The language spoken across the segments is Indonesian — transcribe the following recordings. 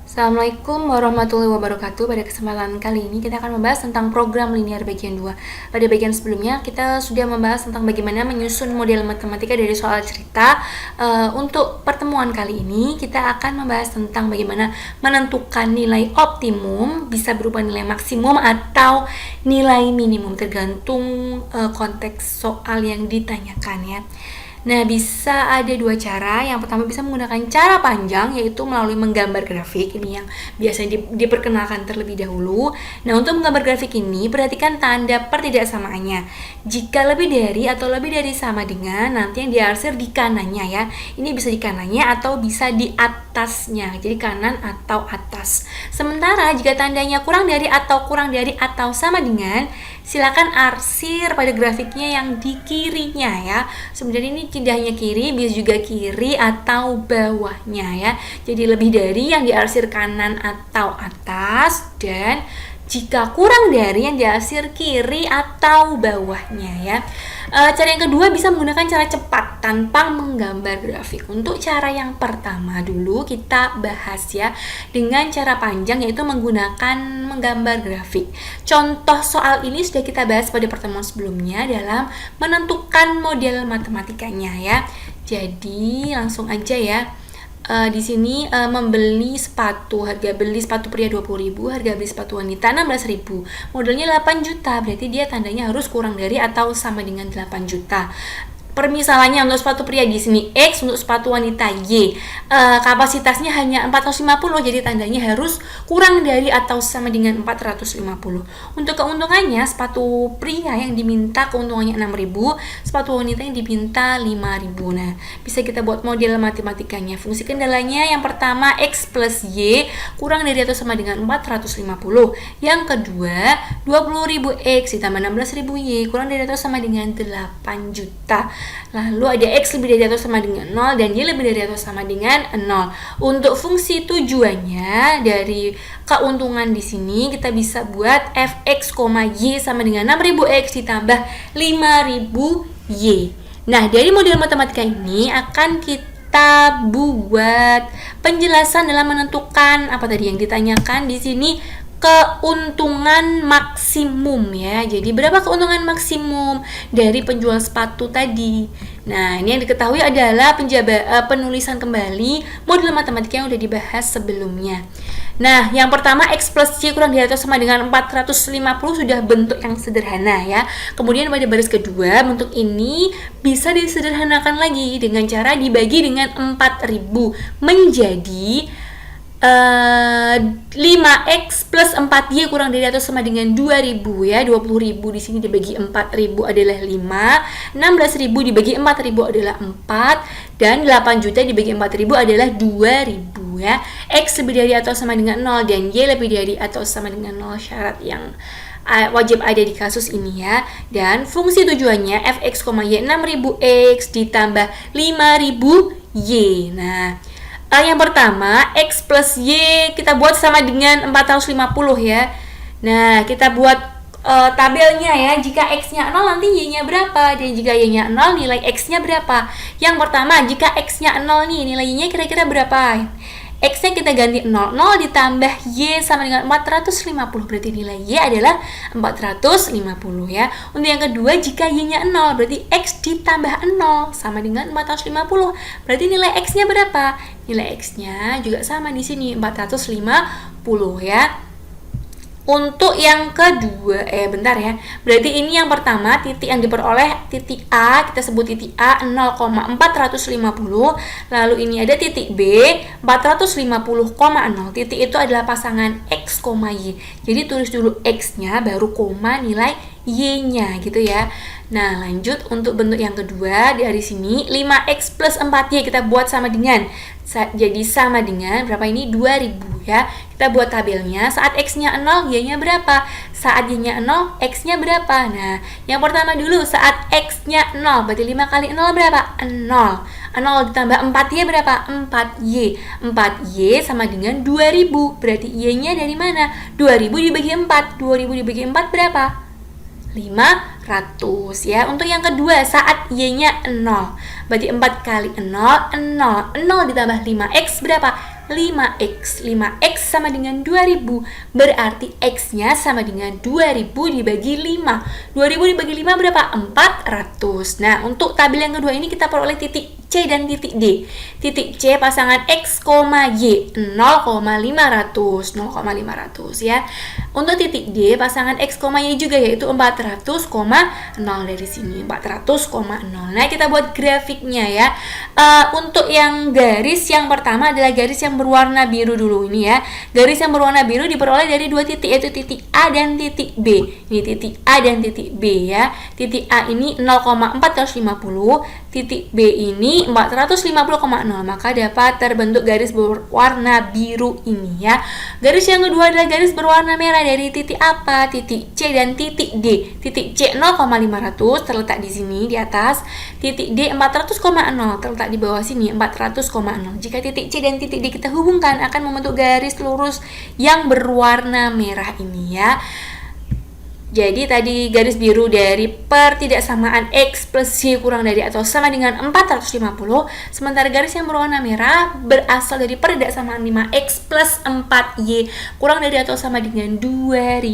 Assalamualaikum warahmatullahi wabarakatuh. Pada kesempatan kali ini kita akan membahas tentang program linear bagian 2. Pada bagian sebelumnya kita sudah membahas tentang bagaimana menyusun model matematika dari soal cerita. Untuk pertemuan kali ini kita akan membahas tentang bagaimana menentukan nilai optimum, bisa berupa nilai maksimum atau nilai minimum tergantung konteks soal yang ditanyakan ya. Nah, bisa ada dua cara. Yang pertama bisa menggunakan cara panjang, yaitu melalui menggambar grafik. Ini yang biasanya diperkenalkan terlebih dahulu. Nah, untuk menggambar grafik ini, perhatikan tanda pertidaksamaannya. Jika lebih dari atau lebih dari sama dengan, nanti yang diarsir di kanannya ya. Ini bisa di kanannya atau bisa di atasnya. Jadi kanan atau atas. Sementara jika tandanya kurang dari atau sama dengan, silakan arsir pada grafiknya yang di kirinya ya. Sebenarnya ini tidak hanya kiri, bisa juga kiri atau bawahnya ya. Jadi lebih dari yang diarsir kanan atau atas, dan jika kurang dari yang diarsir kiri atau bawahnya ya. Cara yang kedua bisa menggunakan cara cepat tanpa menggambar grafik. Untuk cara yang pertama dulu kita bahas ya dengan cara panjang, yaitu menggunakan menggambar grafik. Contoh soal ini sudah kita bahas pada pertemuan sebelumnya dalam menentukan model matematikanya ya. Jadi langsung aja ya. Di sini membeli sepatu, harga beli sepatu pria 20.000, harga beli sepatu wanita 16.000. Modalnya 8 juta, berarti dia tandanya harus kurang dari atau sama dengan 8 juta. Permisalannya untuk sepatu pria di sini X, untuk sepatu wanita Y. Kapasitasnya hanya 450, jadi tandanya harus kurang dari atau sama dengan 450. Untuk keuntungannya, sepatu pria yang diminta keuntungannya 6.000, sepatu wanita yang diminta 5.000. Nah, bisa kita buat model matematikanya. Fungsi kendalanya yang pertama X plus Y kurang dari atau sama dengan 450. Yang kedua 20.000 X ditambah 16.000 Y kurang dari atau sama dengan 8 juta. Lalu ada X lebih dari atau sama dengan 0 dan Y lebih dari atau sama dengan 0. Untuk fungsi tujuannya dari keuntungan di sini kita bisa buat Fx, Y sama dengan 6.000 X ditambah 5.000 Y. Nah, dari model matematika ini akan kita buat penjelasan dalam menentukan apa tadi yang ditanyakan di sini, keuntungan maksimum ya. Jadi berapa keuntungan maksimum dari penjual sepatu tadi? Nah, ini yang diketahui adalah penulisan kembali model matematika yang udah dibahas sebelumnya. Nah, yang pertama X plus Y kurang dari atau sama dengan 450 sudah bentuk yang sederhana ya. Kemudian pada baris kedua, bentuk ini bisa disederhanakan lagi dengan cara dibagi dengan 4.000 menjadi 5x plus 4y kurang dari atau sama dengan 2000 ya. 20.000 di sini dibagi 4.000 adalah 5, 16.000 dibagi 4.000 adalah 4, dan 8 juta dibagi 4.000 adalah 2.000 ya. X lebih dari atau sama dengan 0 dan y lebih dari atau sama dengan 0, syarat yang wajib ada di kasus ini ya. Dan fungsi tujuannya Fx, Y 6.000x ditambah 5.000 y. Nah, yang pertama X plus Y kita buat sama dengan 450 ya. Nah, kita buat tabelnya ya. Jika X-nya 0 nanti Y-nya berapa, dan jika Y-nya 0 nilai X-nya berapa. Yang pertama jika X-nya 0 nih, nilai Y-nya kira-kira berapa? X-nya kita ganti 0, 0 ditambah Y sama dengan 450, berarti nilai Y adalah 450 ya. Untuk yang kedua, jika Y-nya 0, berarti X ditambah 0 sama dengan 450, berarti nilai X-nya berapa? Nilai X-nya juga sama di sini, 450 ya. Untuk yang kedua, berarti ini yang pertama, titik yang diperoleh titik A, kita sebut titik A 0,450. Lalu ini ada titik B 450,0. Titik itu adalah pasangan X, Y. Jadi tulis dulu X-nya baru koma nilai Y-nya gitu ya. Nah, lanjut untuk bentuk yang kedua dari sini 5x plus 4y kita buat sama dengan, jadi sama dengan berapa ini? 2000 ya. Kita buat tabelnya, saat x-nya 0, y-nya berapa? Saat y-nya 0, x-nya berapa? Nah, yang pertama dulu saat x-nya 0, berarti 5 kali 0 berapa? 0. 0 ditambah 4y berapa? 4y. 4y sama dengan 2000. Berarti y-nya dari mana? 2000 dibagi 4. 2000 dibagi 4 berapa? 500 ya. Untuk yang kedua saat y-nya 0, berarti 4 kali 0, 0 ditambah 5x berapa? 5x. 5x sama dengan 2000, berarti x-nya sama dengan 2000 dibagi 5. 2000 dibagi 5 berapa? 400. Nah, untuk tabel yang kedua ini kita peroleh titik C dan titik D. Titik C pasangan X, Y 0,500 ya. Untuk titik D pasangan X, Y juga, yaitu 400,0 dari sini 400,0. Nah, kita buat grafiknya ya. Untuk yang garis yang pertama adalah garis yang berwarna biru dulu ini ya. Garis yang berwarna biru diperoleh dari dua titik, yaitu titik A dan titik B. Ini titik A dan titik B ya. Titik A ini 0,450, titik B ini 450,0, maka dapat terbentuk garis berwarna biru ini ya. Garis yang kedua adalah garis berwarna merah dari titik apa? Titik C dan titik D. Titik C 0,500 terletak di sini di atas, titik D 400,0 terletak di bawah sini 400,0. Jika titik C dan titik D kita hubungkan akan membentuk garis lurus yang berwarna merah ini ya. Jadi tadi garis biru dari pertidaksamaan X plus Y kurang dari atau sama dengan 450, sementara garis yang berwarna merah berasal dari pertidaksamaan 5X plus 4Y kurang dari atau sama dengan 2000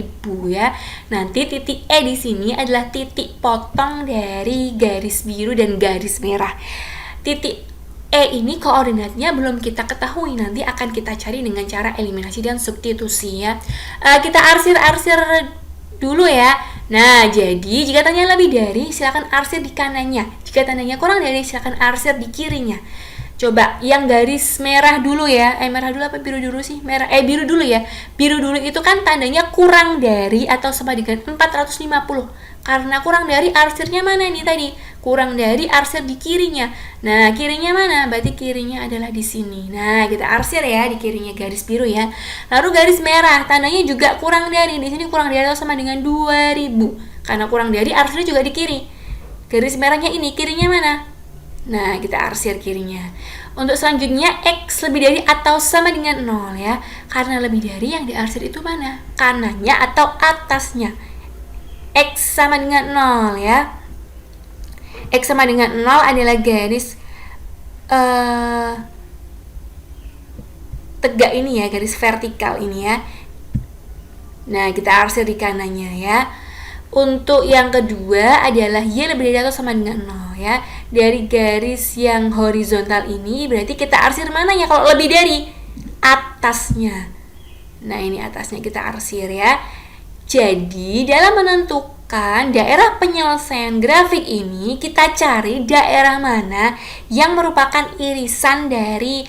ya. Nanti titik E di sini adalah titik potong dari garis biru dan garis merah. Titik E ini koordinatnya belum kita ketahui, nanti akan kita cari dengan cara eliminasi dan substitusi ya. Kita arsir dulu ya. Nah, jadi jika tanya lebih dari, silakan arsir di kanannya. Jika tandanya kurang dari, silakan arsir di kirinya. Coba yang garis merah dulu ya. Merah dulu apa biru dulu sih? Biru dulu ya. Biru dulu itu kan tandanya kurang dari atau sama dengan 450. Karena kurang dari, arsirnya mana nih tadi? Kurang dari, arsir di kirinya. Nah, kirinya mana? Berarti kirinya adalah di sini. Nah, kita arsir ya di kirinya garis biru ya. Lalu garis merah, tandanya juga kurang dari. Di sini kurang dari atau sama dengan 2000. Karena kurang dari, arsirnya juga di kiri. Garis merahnya ini, kirinya mana? Nah, kita arsir kirinya. Untuk selanjutnya, X lebih dari atau sama dengan 0 ya. Karena lebih dari yang diarsir itu mana? Kanannya atau atasnya? X sama dengan 0 ya. X sama dengan 0 adalah garis tegak ini ya, garis vertikal ini ya. Nah, kita arsir di kanannya ya. Untuk yang kedua adalah Y lebih dari atau sama dengan 0 ya. Dari garis yang horizontal ini berarti kita arsir mana ya kalau lebih dari? Atasnya. Nah, ini atasnya kita arsir ya. Jadi, dalam menentukan daerah penyelesaian grafik ini, kita cari daerah mana yang merupakan irisan dari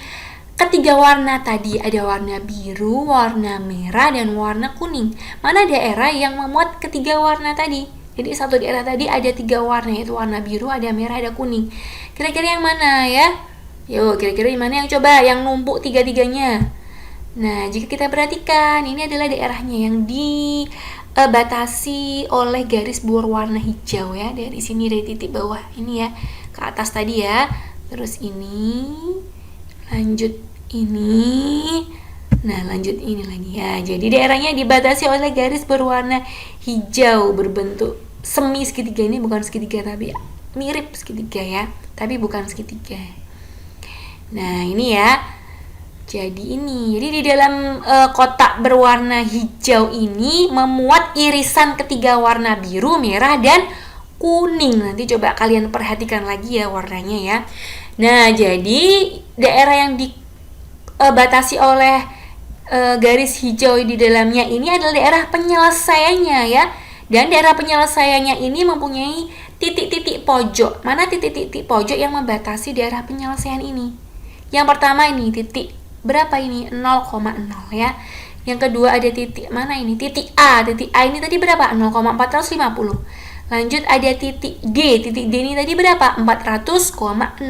ketiga warna tadi. Ada warna biru, warna merah, dan warna kuning. Mana daerah yang memuat ketiga warna tadi? Jadi, satu daerah tadi ada 3 warna, yaitu warna biru, ada merah, ada kuning. Kira-kira yang mana ya? Yuk, kira-kira yang mana yang coba? Yang numpuk tiga-tiganya. Nah, jika kita perhatikan, ini adalah daerahnya yang dibatasi oleh garis berwarna hijau ya. Dari sini, dari titik bawah ini ya, ke atas tadi ya. Terus ini, lanjut ini, nah lanjut ini lagi ya. Jadi daerahnya dibatasi oleh garis berwarna hijau berbentuk semi segitiga. Ini bukan segitiga tapi mirip segitiga ya, tapi bukan segitiga. Nah, ini ya. Jadi di dalam kotak berwarna hijau ini memuat irisan ketiga warna biru, merah, dan kuning. Nanti coba kalian perhatikan lagi ya warnanya ya. Nah, jadi daerah yang dibatasi oleh garis hijau di dalamnya ini adalah daerah penyelesaiannya ya. Dan daerah penyelesaiannya ini mempunyai titik-titik pojok. Mana titik-titik pojok yang membatasi daerah penyelesaian ini? Yang pertama ini titik berapa ini? 0,0 ya. Yang kedua ada titik mana ini? Titik A. Titik A ini tadi berapa? 0,450. Lanjut ada titik D. Titik D ini tadi berapa? 400,0.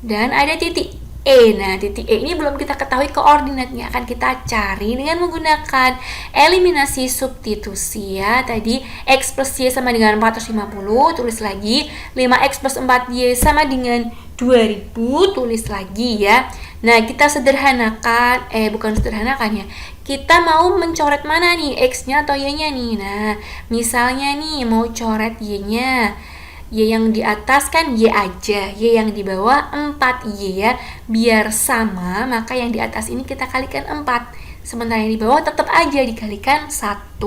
Dan ada titik E. Nah, titik E ini belum kita ketahui koordinatnya, akan kita cari dengan menggunakan eliminasi substitusi ya. Tadi X plus Y sama dengan 450, tulis lagi. 5X plus 4Y sama dengan 2000, tulis lagi ya. Nah, kita sederhanakan, bukan sederhanakan ya. Kita mau mencoret mana nih, X-nya atau Y-nya nih? Nah, misalnya nih mau coret Y-nya. Y yang di atas kan Y aja, Y yang di bawah 4Y ya. Biar sama, maka yang di atas ini kita kalikan 4. Sementara yang di bawah tetap aja dikalikan 1.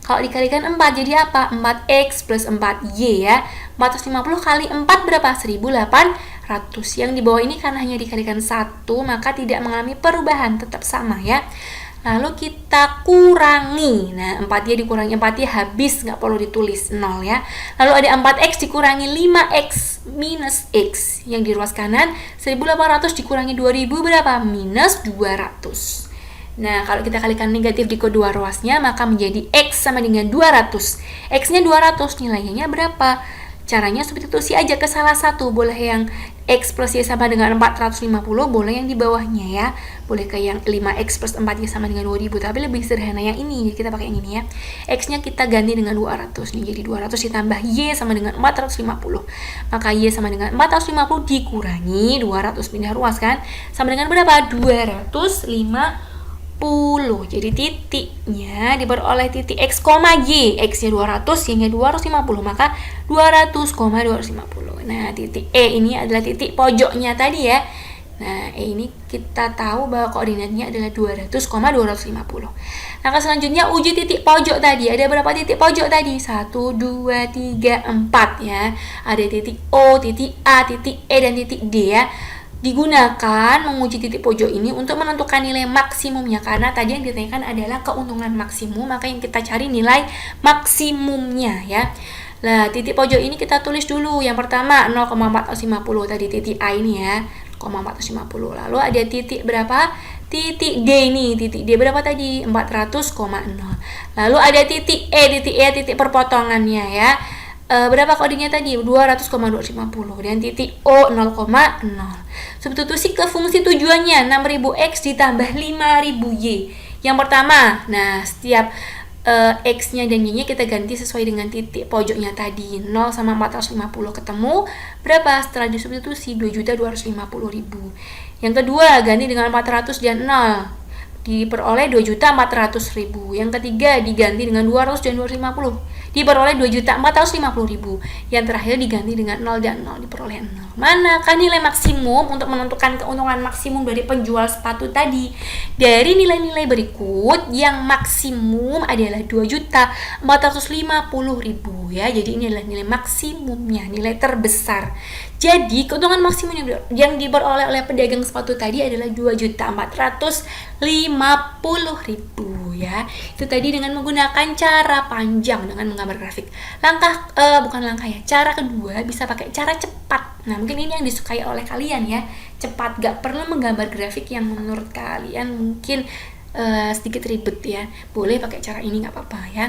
Kalau dikalikan 4 jadi apa? 4X plus 4Y ya. 450 kali 4 berapa? 1800. Yang di bawah ini karena hanya dikalikan 1, maka tidak mengalami perubahan, tetap sama ya. Lalu kita kurangi. Nah, 4Y dikurangi 4Y habis, nggak perlu ditulis 0 ya. Lalu ada 4X dikurangi 5X minus X. Yang di ruas kanan, 1800 dikurangi 2000 berapa? Minus 200. Nah, kalau kita kalikan negatif di kedua ruasnya, maka menjadi X sama dengan 200. X-nya 200, nilainya berapa? Caranya substitusi aja ke salah satu. Boleh yang X plus Y sama dengan 450, boleh yang di bawahnya ya. Boleh ke yang 5X plus 4Y sama dengan 2000, tapi lebih sederhana yang ini. Jadi kita pakai yang ini ya. X-nya kita ganti dengan 200 nih. Jadi 200 ditambah Y sama dengan 450. Maka Y sama dengan 450 dikurangi 200, pindah ruas kan. Sama dengan berapa? 250. Jadi titiknya diperoleh titik X, Y. X-nya 200, Y-nya 250. Maka 200,250. Nah, titik E ini adalah titik pojoknya tadi ya. Nah, E ini kita tahu bahwa koordinatnya adalah 200,250. Nah, selanjutnya uji titik pojok tadi. Ada berapa titik pojok tadi? 1, 2, 3, 4 ya. Ada titik O, titik A, titik E, dan titik D ya. Digunakan menguji titik pojok ini untuk menentukan nilai maksimumnya, karena tadi yang ditanyakan adalah keuntungan maksimum, maka yang kita cari nilai maksimumnya ya. Nah, titik pojok ini kita tulis dulu. Yang pertama 0,450 tadi titik A ini ya, 0,450. Lalu ada titik berapa? Titik D ini, titik D berapa tadi? 400,0. Lalu ada titik E, titik perpotongannya ya. Berapa kodenya tadi? 200,250. Dan titik O 0,0. Substitusi ke fungsi tujuannya 6000X ditambah 5000Y. Yang pertama, nah setiap X-nya dan Y-nya kita ganti sesuai dengan titik pojoknya tadi. 0 sama 450 ketemu. Berapa setelah disubstitusi? 2.250.000. Yang kedua, ganti dengan 400 dan 0. Diperoleh 2.400.000. Yang ketiga, diganti dengan 200 dan 250. Diperoleh 2.450.000. Yang terakhir diganti dengan 0 dan 0, diperoleh 0. Manakah nilai maksimum untuk menentukan keuntungan maksimum dari penjual sepatu tadi? Dari nilai-nilai berikut, yang maksimum adalah 2.450.000 ya. Jadi ini adalah nilai maksimumnya, nilai terbesar. Jadi keuntungan maksimum yang diperoleh oleh pedagang sepatu tadi adalah 2.450.000 ya. Itu tadi dengan menggunakan cara panjang dengan menggambar grafik. Cara kedua bisa pakai cara cepat. Nah, mungkin ini yang disukai oleh kalian ya. Cepat, gak perlu menggambar grafik yang menurut kalian mungkin sedikit ribet ya. Boleh pakai cara ini, gak apa-apa ya.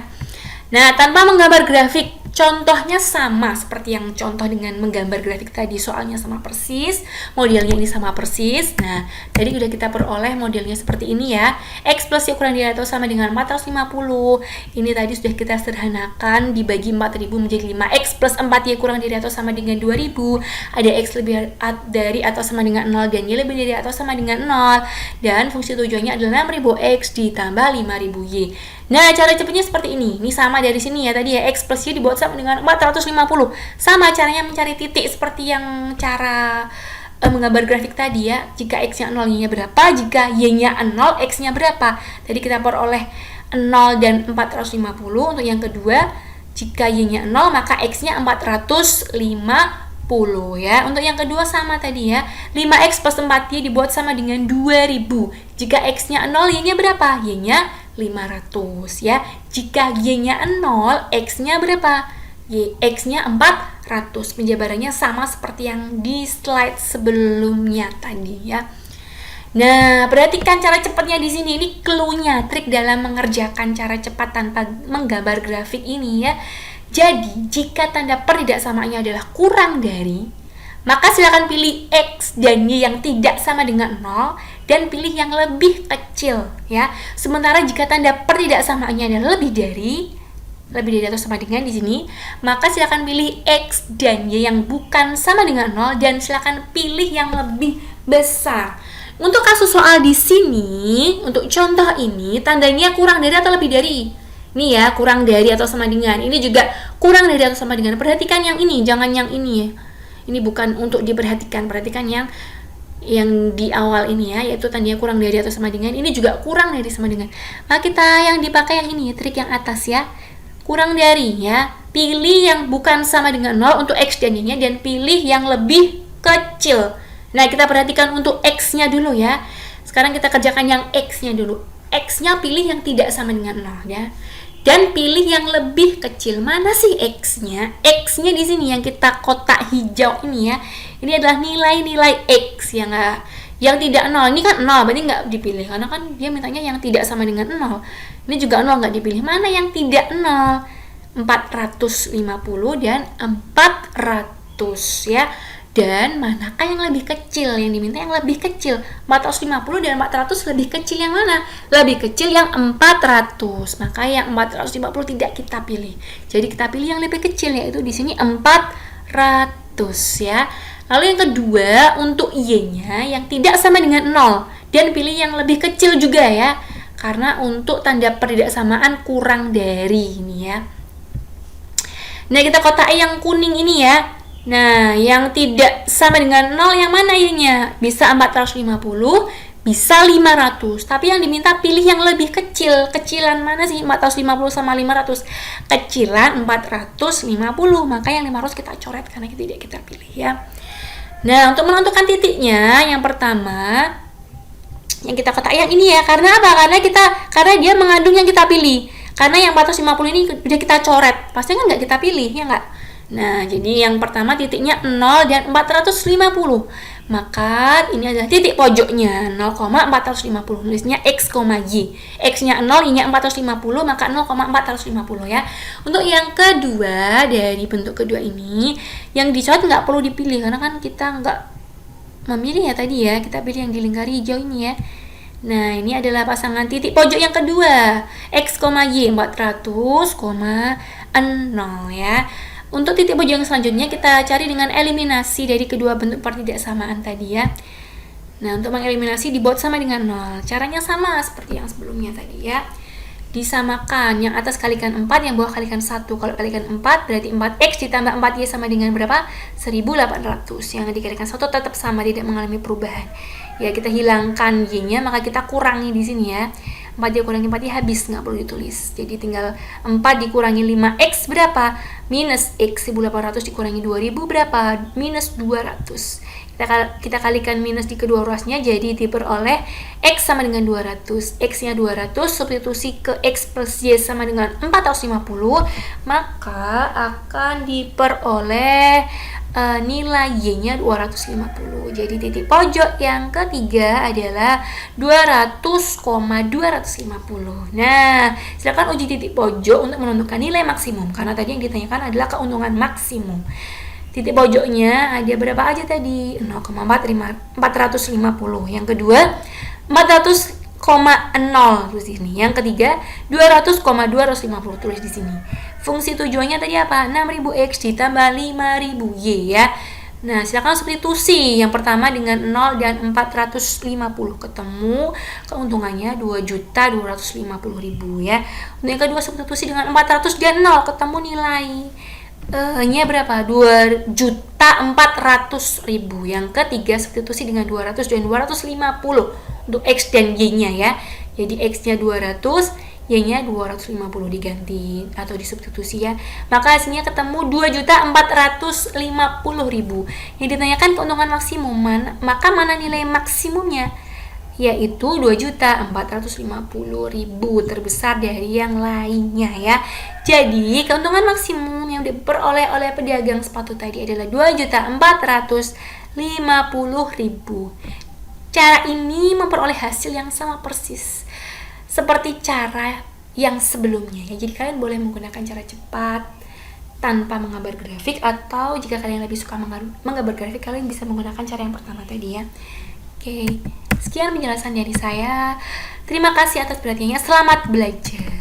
Nah, tanpa menggambar grafik, contohnya sama seperti yang contoh dengan menggambar grafik tadi. Soalnya sama persis, modelnya ini sama persis. Nah, tadi udah kita peroleh modelnya seperti ini ya. X plus Y kurang dari atau sama dengan 450. Ini tadi sudah kita sederhanakan, dibagi 4000 menjadi 5X plus 4Y kurang dari atau sama dengan 2000. Ada X lebih dari atau sama dengan 0 dan Y lebih dari atau sama dengan 0. Dan fungsi tujuannya adalah 6000X ditambah 5000Y. Nah, cara cepatnya seperti ini. Ini sama dari sini ya, tadi ya, X plus Y dibuat sama dengan 450. Sama caranya mencari titik seperti yang cara menggambar grafik tadi ya. Jika X-nya 0, Y-nya berapa? Jika Y-nya 0, X-nya berapa? Tadi kita peroleh 0 dan 450. Untuk yang kedua, jika Y-nya 0, maka X-nya 450 ya. Untuk yang kedua sama tadi ya, 5X plus 4Y dibuat sama dengan 2000. Jika X-nya 0, Y-nya berapa? Y-nya 500 ya. Jika Y-nya 0, X-nya berapa? X-nya 400. Penjabarannya sama seperti yang di slide sebelumnya tadi ya. Nah, perhatikan cara cepatnya di sini. Ini clue-nya, trik dalam mengerjakan cara cepat tanpa menggambar grafik ini ya. Jadi, jika tanda per tidak samanya adalah kurang dari, maka silakan pilih X dan Y yang tidak sama dengan 0 dan pilih yang lebih kecil ya. Sementara jika tanda per tidak samanya adalah lebih dari atau sama dengan di sini, maka silakan pilih X dan Y yang bukan sama dengan 0 dan silakan pilih yang lebih besar. Untuk kasus soal di sini, untuk contoh ini, tandanya kurang dari atau lebih dari? Ini ya, kurang dari atau sama dengan. Ini juga kurang dari atau sama dengan. Perhatikan yang ini, jangan yang ini ya. Ini bukan untuk diperhatikan, perhatikan yang di awal ini ya, yaitu tandanya kurang dari atau sama dengan. Ini juga kurang dari sama dengan. Nah, kita yang dipakai yang ini, trik yang atas ya. Kurang dari ya. Pilih yang bukan sama dengan 0 untuk X dan Y-nya, dan pilih yang lebih kecil. Nah, kita perhatikan untuk X-nya dulu ya. Sekarang kita kerjakan yang X-nya dulu. X-nya pilih yang tidak sama dengan 0 ya. Dan pilih yang lebih kecil. Mana sih X-nya? X-nya di sini yang kita kotak hijau ini ya. Ini adalah nilai-nilai X yang tidak 0. Ini kan 0, berarti nggak dipilih. Karena kan dia mintanya yang tidak sama dengan 0. Ini juga 0, nggak dipilih. Mana yang tidak 0? 450 dan 400 ya. Dan manakah yang lebih kecil? Yang diminta yang lebih kecil. 450 dan 400 lebih kecil yang mana? Lebih kecil yang 400. Maka yang 450 tidak kita pilih. Jadi kita pilih yang lebih kecil, yaitu di sini 400 ya. Lalu yang kedua, untuk Y-nya yang tidak sama dengan 0 dan pilih yang lebih kecil juga ya. Karena untuk tanda pertidaksamaan kurang dari ini ya. Nah, kita kotak yang kuning ini ya. Nah, yang tidak sama dengan 0 yang mana Y-nya? Bisa 450, bisa 500. Tapi yang diminta pilih yang lebih kecil. Kecilan mana sih? 450 sama 500. Kecilan 450. Maka yang 500 kita coret karena tidak kita pilih ya. Nah, untuk menentukan titiknya, yang pertama yang kita kotak yang ini ya. Karena apa? Karena dia mengandung yang kita pilih. Karena yang 450 ini udah kita coret. Pasti kan nggak kita pilih, ya nggak? Nah, jadi yang pertama titiknya 0 dan 450. Maka ini adalah titik pojoknya 0,450. Nulisnya X, Y. X-nya 0, Y-nya 450, maka 0,450 ya. Untuk yang kedua, dari bentuk kedua ini, yang dicoret nggak perlu dipilih karena kan kita nggak memilih ya tadi ya. Kita pilih yang di lingkari hijau ini ya. Nah, ini adalah pasangan titik pojok yang kedua. X, Y 400,0 ya. Untuk titik pojok yang selanjutnya kita cari dengan eliminasi dari kedua bentuk pertidaksamaan tadi ya. Nah, untuk mengeliminasi dibuat sama dengan 0. Caranya sama seperti yang sebelumnya tadi ya. Disamakan, yang atas kalikan 4, yang bawah kalikan 1. Kalau kalikan 4 berarti 4X ditambah 4Y sama dengan berapa? 1800. Yang dikalikan 1 tetap sama, tidak mengalami perubahan. Ya, kita hilangkan Y-nya, maka kita kurangi di sini ya. 4 dikurangi 4Y habis, nggak perlu ditulis. Jadi tinggal 4 dikurangi 5X berapa? Minus X. 1800 dikurangi 2000 berapa? Minus 200. Kita kalikan minus di kedua ruasnya, jadi diperoleh X sama dengan 200. X-nya 200, substitusi ke X plus Y sama dengan 450, maka akan diperoleh nilai Y-nya 250. Jadi titik pojok yang ketiga adalah 200,250. Nah, silakan uji titik pojok untuk menentukan nilai maksimum, karena tadi yang ditanyakan adalah keuntungan maksimum. Titik pojoknya ada berapa aja tadi? 0,450. Yang kedua 400,0 tulis di sini. Yang ketiga 200,250 tulis di sini. Fungsi tujuannya tadi apa? 6000X ditambah 5000Y ya. Nah, silakan substitusi yang pertama dengan 0 dan 450, ketemu keuntungannya 2.250.000 ya. Untuk yang kedua substitusi dengan 400 dan 0, ketemu nilai nya berapa? 2.400.000. Yang ketiga substitusi dengan 200 dan 250 untuk X dan Y-nya ya. Jadi X-nya 200, Y-nya 250 diganti atau disubstitusi ya. Maka hasilnya ketemu 2.450.000. Yang ditanyakan keuntungan maksimum, maka mana nilai maksimumnya? Yaitu 2.450.000, terbesar dari yang lainnya ya. Jadi keuntungan maksimum yang diperoleh oleh pedagang sepatu tadi adalah 2.450.000. Cara ini memperoleh hasil yang sama persis seperti cara yang sebelumnya ya. Jadi kalian boleh menggunakan cara cepat tanpa menggambar grafik, atau jika kalian lebih suka menggambar grafik, kalian bisa menggunakan cara yang pertama tadi ya. Oke, sekian penjelasan dari saya. Terima kasih atas perhatiannya. Selamat belajar.